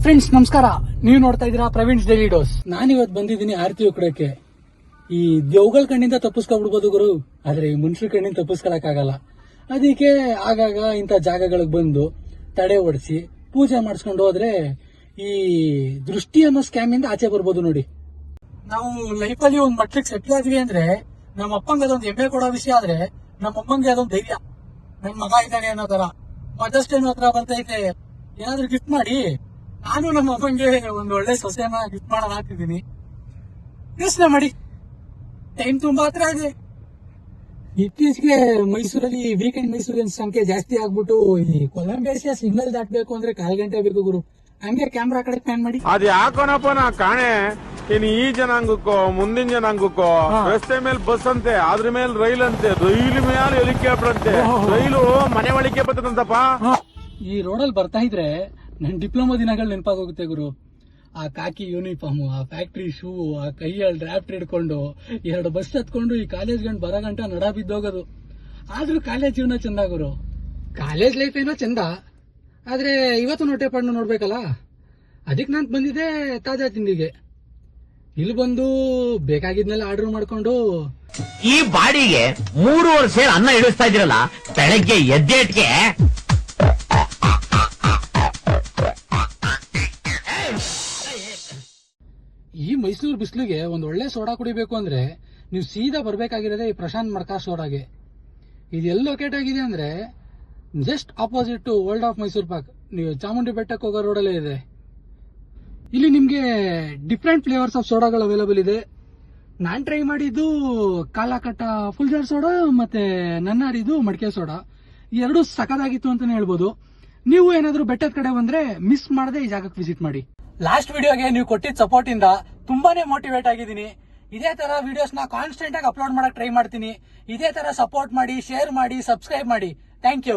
Friends ನಮಸ್ಕಾರ. ನೀವು ನೋಡ್ತಾ ಇದ್ದೀರಾ ಪ್ರವೀಣ್ಸ್ ಡೈಲಿ ಡೋಸ್. ನಾನಿವತ್ತು ಬಂದಿದ್ದೀನಿ ಆರತಿ ಉಕ್ಕಡಕ್ಕೆ. ಈ ದೇವ್ಗಳ ಕಣ್ಣಿಂದ ತಪ್ಪಿಸ್ಕೊಬಿಡ್ಬೋದು ಗುರು, ಆದ್ರೆ ಈ ಮನುಷ್ಯರ ಕಣ್ಣಿಂದ ತಪ್ಪಿಸ್ಕೊಳಕ್ ಆಗಲ್ಲ. ಅದಕ್ಕೆ ಆಗಾಗ ಇಂಥ ಜಾಗಗಳಿಗೆ ಬಂದು ತಡೆ ಓಡಿಸಿ ಪೂಜೆ ಮಾಡಿಸ್ಕೊಂಡು ಹೋದ್ರೆ ಈ ದೃಷ್ಟಿ ಅನ್ನೋ ಸ್ಕ್ಯಾಮ್ ಇಂದ ಆಚೆ ಬರ್ಬೋದು. ನೋಡಿ, ನಾವು ಲೈಫಲ್ಲಿ ಒಂದ್ ಮಟ್ಲಿಗೆ ಸೆಟ್ಲ್ ಆದ್ವಿ ಅಂದ್ರೆ ನಮ್ಮ ಅಪ್ಪಂಗೆ ಅದೊಂದು ಹೆಮ್ಮೆ ಕೊಡೋ ವಿಷಯ. ಆದ್ರೆ ನಮ್ಮ ಅಮ್ಮಂಗೆ ಅದೊಂದು ಧೈರ್ಯ, ನನ್ ಮಗ ಇದ್ದಾನೆ ಅನ್ನೋ ತರ. ಮದರ್ಸ್ ಡೇ ಹತ್ರ ಬರ್ತೈತೆ, ಏನಾದ್ರೂ ಗಿಫ್ಟ್ ಮಾಡಿ ನಾನು ನಮ್ಮ ಅಮ್ಮಂಗೆ ಒಂದು ಒಳ್ಳೆ ಸೊಸೆನ ಗಿಫ್ಟ್ ಮಾಡೋಣ ಹಾಕ್ತಿದ್ದೀನಿ. ಯೋಚನೆ ಮಾಡಿ, ಟೈಮ್ ತುಂಬಾ ಹತ್ರ ಇದೆ. ಇತ್ತೀಚೆಗೆ ಮೈಸೂರಲ್ಲಿ ವೀಕೆಂಡ್ ಮೈಸೂರಿನ ಸಂಖ್ಯೆ ಜಾಸ್ತಿ ಆಗ್ಬಿಟ್ಟು ಈ ಕೊಲಂಬಿಯಾ ಸಿಗ್ನಲ್ ದಾಟಬೇಕು ಅಂದ್ರೆ 1/4 ಗಂಟೆ ಬೇಕು ಗುರು. ಹಂಗೆ ಕ್ಯಾಮ್ರಾ ಕಡೆ ಪ್ಲಾನ್ ಮಾಡಿ ಅದು ಯಾಕೋನಪ್ಪ ನಾ ಕಾಣೆ ಇನ್ನು ಈ ಜನಾಂಗಕ್ಕೋ ಮುಂದಿನ ಜನಾಂಗಕ್ಕೋ ರಸ್ತೆ ಮೇಲೆ ಬಸ್ ಅಂತೆ, ಅದ್ರ ಮೇಲೆ ರೈಲ್ ಅಂತೆ, ರೈಲ್ ಮೇಲೆ ಹೆಲಿಕಾಪ್ಟರ್ ಅಂತೆ, ರೈಲು ಮನೆ ಒಳಗೆ ಬರ್ತದಂತಪ್ಪ. ಈ ರೋಡಲ್ಲಿ ಬರ್ತಾ ಇದ್ರೆ ನನ್ ಡಿಪ್ಲೊಮಾ ದಿನಗಳು ನೆನಪಾಗೋಗುತ್ತೆ ಗುರು. ಆ ಕಾಕಿ ಯೂನಿಫಾರ್ಮ್, ಆ ಫ್ಯಾಕ್ಟ್ರಿ ಶೂ, ಆ ಕೈಯಲ್ಲಿ ಡ್ರಾಫ್ಟ್ ಹಿಡ್ಕೊಂಡು 2 ಬಸ್ ಹತ್ಕೊಂಡು ಈ ಕಾಲೇಜ್ ಗಂಟು ಬರೋ ಗಂಟ ನಡ ಬಿದ್ದೋಗೋದು. ಆದ್ರೂ ಕಾಲೇಜ್ ಜೀವನ ಚಂದ ಗುರು. ಕಾಲೇಜ್ ಲೈಫ್ ಏನೋ ಚಂದ, ಆದ್ರೆ ಇವತ್ತು ನೋಟೆ ಪಣ್ಣು ನೋಡ್ಬೇಕಲ್ಲ. ಅದಕ್ಕೆ ನಾನು ಬಂದಿದ್ದೆ ತಾಜಾ ತಿಂಡಿಗೆ. ಇಲ್ಲಿ ಬಂದು ಬೇಕಾಗಿದ್ನೆಲ್ಲ ಆರ್ಡರ್ ಮಾಡ್ಕೊಂಡು ಈ ಬಾಡಿಗೆ 3 ವರ್ಷ ಅನ್ನ ಇಳಿಸ್ತಾ ಇದ್ರಲ್ಲ, ಬೆಳಗ್ಗೆ ಎದ್ದೇಟ್ಗೆ ಈ ಮೈಸೂರು ಬಿಸಿಲಿಗೆ ಒಂದ್ ಒಳ್ಳೆ ಸೋಡಾ ಕುಡಿಬೇಕು ಅಂದ್ರೆ ನೀವು ಸೀದಾ ಬರ್ಬೇಕಾಗಿರೋದೇ ಈ ಪ್ರಶಾಂತ್ ಮಡ್ಕಾ ಸೋಡಾಗೆ. ಇದು ಎಲ್ಲಿ ಲೊಕೇಟ್ ಆಗಿದೆ ಅಂದ್ರೆ just opposite to world of Mysuru park. ನೀವು ಚಾಮುಂಡಿ ಬೆಟ್ಟಕ್ಕೆ ಹೋಗೋ ರೋಡಲ್ಲೇ ಇದೆ. ಇಲ್ಲಿ ನಿಮ್ಗೆ ಡಿಫ್ರೆಂಟ್ ಫ್ಲೇವರ್ಸ್ ಆಫ್ ಸೋಡಾಗಳು ಅವೈಲೇಬಲ್ ಇದೆ. ನಾನ್ ಟ್ರೈ ಮಾಡಿದ್ದು ಕಾಲಾಕಟ್ಟ ಫುಲ್ ಜಾರ್ ಸೋಡಾ ಮತ್ತೆ ನನ್ನಾರಿದು ಮಡಿಕೆ ಸೋಡಾ. ಈ 2 ಸಖತ್ತಾಗಿತ್ತು ಅಂತಾನೆ ಹೇಳ್ಬೋದು. ನೀವು ಏನಾದ್ರೂ ಬೆಟ್ಟದ ಕಡೆ ಬಂದ್ರೆ ಮಿಸ್ ಮಾಡದೆ ಈ ಜಾಗಕ್ಕೆ ವಿಸಿಟ್ ಮಾಡಿ. ಲಾಸ್ಟ್ ವಿಡಿಯೋಗೆ ನೀವು ಕೊಟ್ಟಿದ್ದ ಸಪೋರ್ಟ್ ಇಂದ ತುಂಬಾನೇ ಮೋಟಿವೇಟ್ ಆಗಿದ್ದೀನಿ. ಇದೇ ತರ ವಿಡಿಯೋಸ್ ನ ಕಾನ್ಸ್ಟೆಂಟ್ ಆಗಿ ಅಪ್ಲೋಡ್ ಮಾಡಕ್ ಟ್ರೈ ಮಾಡ್ತೀನಿ. ಇದೇ ತರ ಸಪೋರ್ಟ್ ಮಾಡಿ, ಶೇರ್ ಮಾಡಿ, ಸಬ್ಸ್ಕ್ರೈಬ್ ಮಾಡಿ. Thank you.